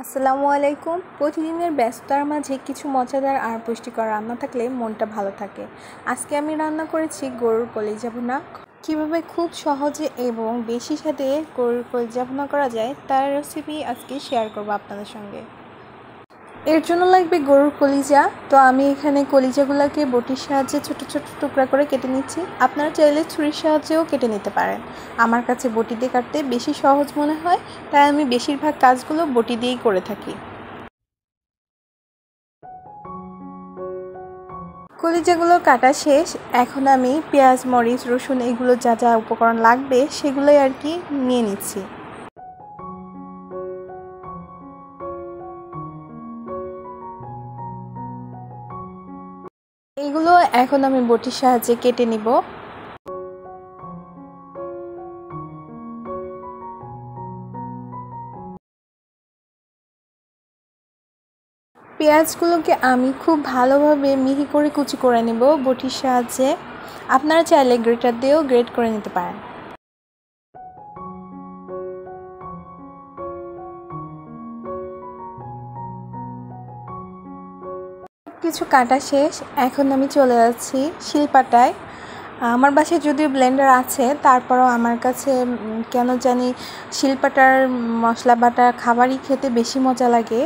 আসসালামু আলাইকুম। প্রতিদিনের ব্যস্ততার মাঝে কিছু মজাদার আর পুষ্টিকর রান্না থাকলে মনটা ভালো থাকে। আজকে আমি রান্না করেছি গরুর কলিজা ভুনা। কীভাবে খুব সহজে এবং বেশি স্বাদে গরুর কলিজা ভুনা করা যায় তার রেসিপি আজকে শেয়ার করব আপনাদের সঙ্গে। এর জন্য লাগবে গরুর কলিজা। তো আমি এখানে কলিজাগুলোকে বটির সাহায্যে ছোট ছোট টুকরা করে কেটে নিচ্ছি। আপনারা চাইলে ছুরির সাহায্যেও কেটে নিতে পারেন। আমার কাছে বটি দিয়ে কাটতে বেশি সহজ মনে হয়, তাই আমি বেশিরভাগ কাজগুলো বটি দিয়েই করে থাকি। কলিজাগুলো কাটা শেষ। এখন আমি পেঁয়াজ, মরিচ, রসুন এগুলো যা যা উপকরণ লাগবে সেগুলোই আর কি নিয়ে নিচ্ছি। এগুলো এখন আমি বটির সাহায্যে কেটে নিব। পেঁয়াজগুলোকে আমি খুব ভালোভাবে মিহি করে কুচি করে নেব বটির সাহায্যে। আপনারা চাইলে গ্রেটার দিয়েও গ্রেট করে নিতে পারেন। কিছু কাটা শেষ। এখন আমি চলে যাচ্ছি শিলপাটায়। আমার বাসায় যদিও ব্লেন্ডার আছে, তারপরও আমার কাছে কেন জানি শিলপাটার মশলা বাটা খাবারই খেতে বেশি মজা লাগে।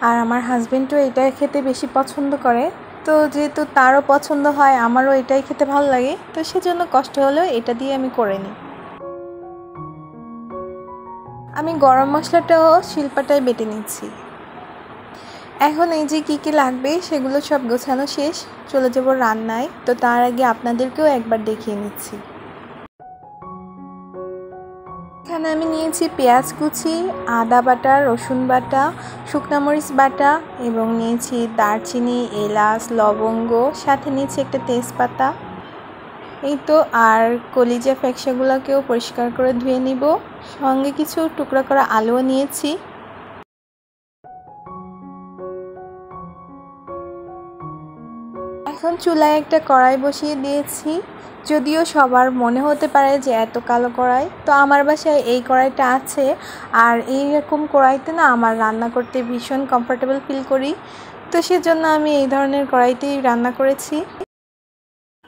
আর আমার হাজবেন্ডও এটা খেতে বেশি পছন্দ করে। তো যেহেতু তারও পছন্দ হয়, আমারও এটাই খেতে ভালো লাগে, তো সেজন্য কষ্ট হলেও এটা দিয়ে আমি করে নিই। আমি গরম মশলাটাও শিলপাটায় বেটে নিচ্ছি। এখন এই যে কী লাগবে সেগুলো সব গোছানো শেষ, চলে যাব রান্নায়। তো তার আগে আপনাদেরকেও একবার দেখিয়ে নিচ্ছি। এখানে আমি নিয়েছি পেঁয়াজ কুচি, আদা বাটা, রসুন বাটা, শুকনা মরিচ বাটা এবং নিয়েছি দারচিনি, এলাচ, লবঙ্গ, সাথে নিয়েছি একটা তেজপাতা। এই তো। আর কলিজা ফ্যাকশাগুলোকেও পরিষ্কার করে ধুয়ে নিব। সঙ্গে কিছু টুকরা করা আলুও নিয়েছি। এখন চুলায় একটা কড়াই বসিয়ে দিয়েছি। যদিও সবার মনে হতে পারে যে এত কালো কড়াই, তো আমার বাসায় এই কড়াইটা আছে। আর এইরকম কড়াইতে না আমার রান্না করতে ভীষণ কমফোর্টেবল ফিল করি। তো সেজন্য আমি এই ধরনের কড়াইতেই রান্না করেছি।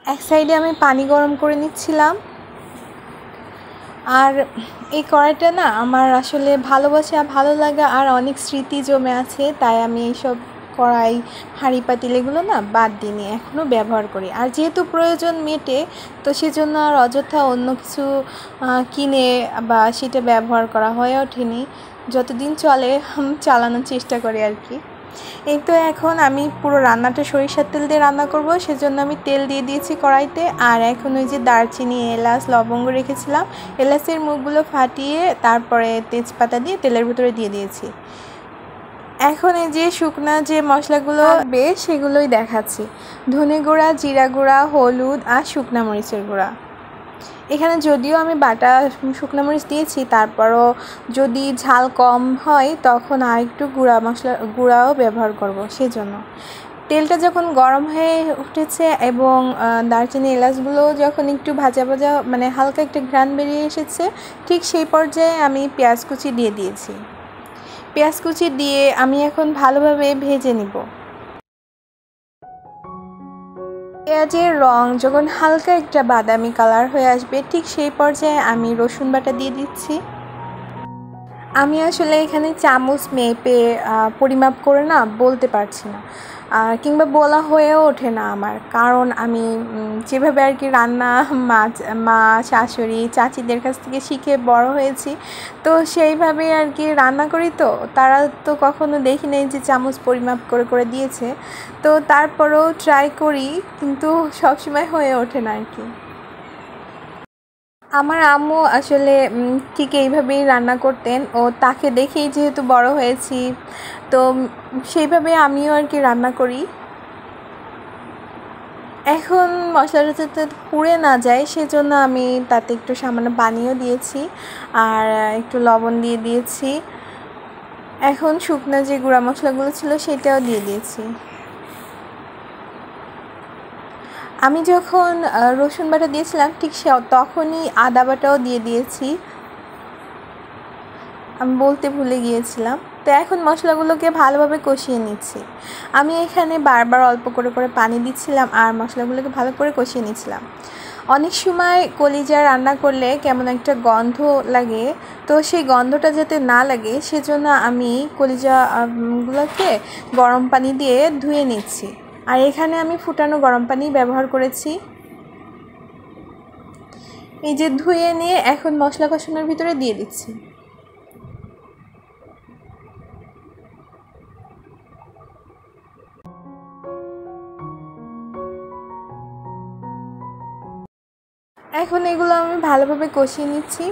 এক সাইডে আমি পানি গরম করে নিচ্ছিলাম। আর এই কড়াইটা না আমার আসলে ভালোবাসা, ভালো লাগা আর অনেক স্মৃতি জমে আছে, তাই আমি এইসব কড়াই, হাঁড়ি পাতিল এগুলো না বাদ দিইনি, এখনও ব্যবহার করি। আর যেহেতু প্রয়োজন মেটে, তো সেজন্য আর অযথা অন্য কিছু কিনে বা সেটা ব্যবহার করা হয়ে ওঠেনি। যতদিন চলে চালানোর চেষ্টা করি আর কি। এই তো এখন আমি পুরো রান্নাটা সরিষার তেল দিয়ে রান্না করব, সেজন্য আমি তেল দিয়ে দিয়েছি কড়াইতে। আর এখন ওই যে দারচিনি, এলাচ, লবঙ্গ রেখেছিলাম, এলাচের মুখগুলো ফাটিয়ে তারপরে তেজপাতা দিয়ে তেলের ভিতরে দিয়ে দিয়েছি। এখন এই যে শুকনা যে মশলাগুলো হবে সেগুলোই দেখাচ্ছি। ধনে গুঁড়া, জিরা গুঁড়া, হলুদ আর শুকনা মরিচের গুঁড়া। এখানে যদিও আমি বাটা শুকনো মরিচ দিয়েছি, তারপরও যদি ঝাল কম হয় তখন আর একটু গুঁড়াও ব্যবহার করব। সেজন্য তেলটা যখন গরম হয়ে উঠেছে এবং দারচিনি এলাচগুলো যখন একটু ভাজা ভাজা মানে হালকা একটা ঘ্রাণ বেরিয়ে এসেছে, ঠিক সেই পর্যায়ে আমি পেঁয়াজ কুচি দিয়ে দিয়েছি। পেঁয়াজ কুচি দিয়ে আমি এখন ভালোভাবে ভেজে নিব। পেঁয়াজের রং যখন হালকা একটা বাদামি কালার হয়ে আসবে, ঠিক সেই পর্যায়ে আমি রসুন বাটা দিয়ে দিচ্ছি। আমি আসলে এখানে চামচ মেপে পরিমাপ করে না বলতে পারছি না, কিংবা বলা হয়েও ওঠে না আমার, কারণ আমি যেভাবে আর কি রান্না মা, শাশুড়ি, চাচিদের কাছ থেকে শিখে বড় হয়েছি, তো সেইভাবেই আর কি রান্না করি। তো তারা তো কখনো দেখি নেই যে চামচ পরিমাপ করে করে দিয়েছে, তো তারপরেও ট্রাই করি, কিন্তু সবসময় হয়ে ওঠে না আর কি। আমার আম্মু আসলে ঠিক এইভাবেই রান্না করতেন, ও তাকে দেখেই যেহেতু বড় হয়েছি, তো সেইভাবে আমিও আর কি রান্না করি। এখন মশলাটা যাতে পুড়ে না যায় সেজন্য আমি তাতে একটু সামান্য পানিও দিয়েছি আর একটু লবণ দিয়ে দিয়েছি। এখন শুকনো যে গুঁড়া মশলাগুলো ছিল সেটাও দিয়ে দিয়েছি। আমি যখন রসুন বাটা দিয়েছিলাম ঠিক তখনই আদা বাটাও দিয়ে দিয়েছি। আমি বলতে ভুলে গিয়েছিলাম। তো এখন মশলাগুলোকে ভালোভাবে কষিয়ে নিচ্ছি। আমি এখানে বারবার অল্প করে করে পানি দিচ্ছিলাম আর মশলাগুলোকে ভালো করে কষিয়ে নিচ্ছিলাম। অনেক সময় কলিজা রান্না করলে কেমন একটা গন্ধ লাগে, তো সেই গন্ধটা যাতে না লাগে সেজন্য আমি কলিজাগুলোকে গরম পানি দিয়ে ধুয়ে নিচ্ছি। আর এখানে আমি ফুটানো গরম পানি ব্যবহার করেছি। এই যে ধুয়ে নিয়ে এখন মশলা কষানোর ভিতরে দিয়ে দিচ্ছি। এখন এগুলো আমি ভালোভাবে কষিয়ে নিচ্ছি।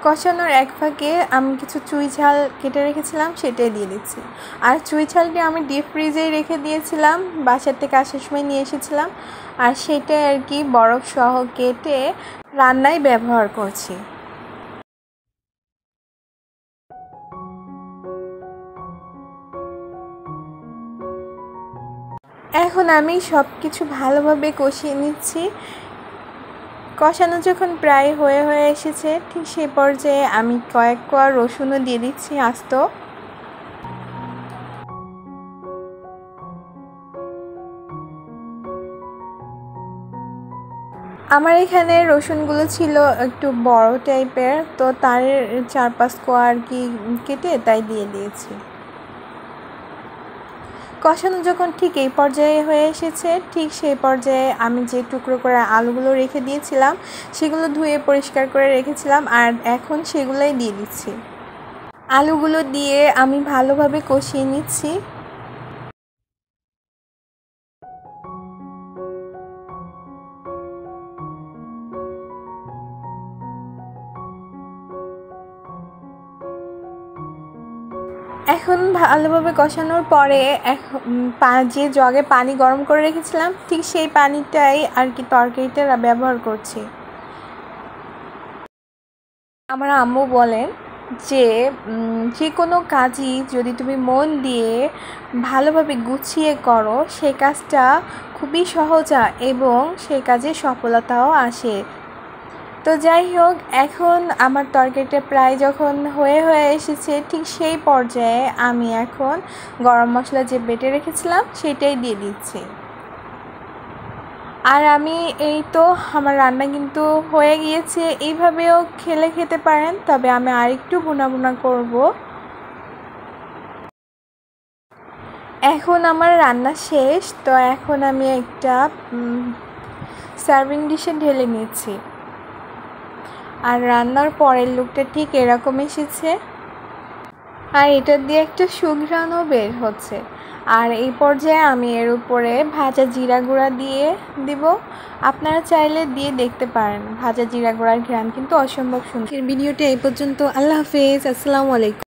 কষানোর এক ফাঁকে আমি কিছু চুই ঝাল কেটে রেখেছিলাম, সেটাই দিয়ে দিচ্ছি। আর চুই ঝালটি আমি ডিপ ফ্রিজেই রেখে দিয়েছিলাম, বাসার থেকে আসার সময় নিয়ে এসেছিলাম। আর সেটাই আর কি বরফ সহ কেটে রান্নায় ব্যবহার করছি। এখন আমি সব কিছু ভালোভাবে কষিয়ে নিচ্ছি। কষানো যখন প্রায় হয়ে এসেছে, ঠিক সেই পর্যায়ে আমি কয়েক কোয়া রসুনও দিয়ে দিচ্ছি আস্ত। আমার এখানে রসুনগুলো ছিল একটু বড় টাইপের, তো তার 4-5 কোয়া আর কি কেটে তাই দিয়ে দিয়েছি। কষানো যখন ঠিক এই পর্যায়ে হয়ে এসেছে, ঠিক সেই পর্যায়ে আমি যে টুকরো করে আলুগুলো রেখে দিয়েছিলাম সেগুলো ধুয়ে পরিষ্কার করে রেখেছিলাম, আর এখন সেগুলোই দিয়ে দিচ্ছি। আলুগুলো দিয়ে আমি ভালোভাবে কষিয়ে নিচ্ছি। এখন ভালোভাবে কষানোর পরে যে জগে পানি গরম করে রেখেছিলাম ঠিক সেই পানিটাই আর কি তরকারিটা ব্যবহার করছি। আমার আম্মু বলেন যে যে কোনো কাজই যদি তুমি মন দিয়ে ভালোভাবে গুছিয়ে করো সেই কাজটা খুবই সহজ এবং সেই কাজে সফলতাও আসে। তো যাই হোক, এখন আমার তরকারিটা প্রায় যখন হয়ে এসেছে ঠিক সেই পর্যায়ে আমি এখন গরম মশলা যে বেটে রেখেছিলাম সেটাই দিয়ে দিচ্ছি। আর আমি এই তো আমার রান্না কিন্তু হয়ে গিয়েছে। এইভাবেও খেতে পারেন, তবে আমি আরেকটু ভুনা করব। এখন আমার রান্না শেষ, তো এখন আমি একটা সার্ভিং ডিশে ঢেলে নিচ্ছি। আর রান্নার পরের লুকটা ঠিক এরকম এসেছে, আর এটা দিয়ে একটা সুঘ্রাণও বের হচ্ছে। আর এই পর্যায়ে আমি এর উপরে ভাজা জিরা গুঁড়া দিয়ে দিব। আপনারা চাইলে দিয়ে দেখতে পারেন, ভাজা জিরা গুঁড়ার ঘ্রাণ কিন্তু অসম্ভব সুন্দর। ভিডিওটা এই পর্যন্ত। আল্লাহ হাফেজ, আসসালামু আলাইকুম।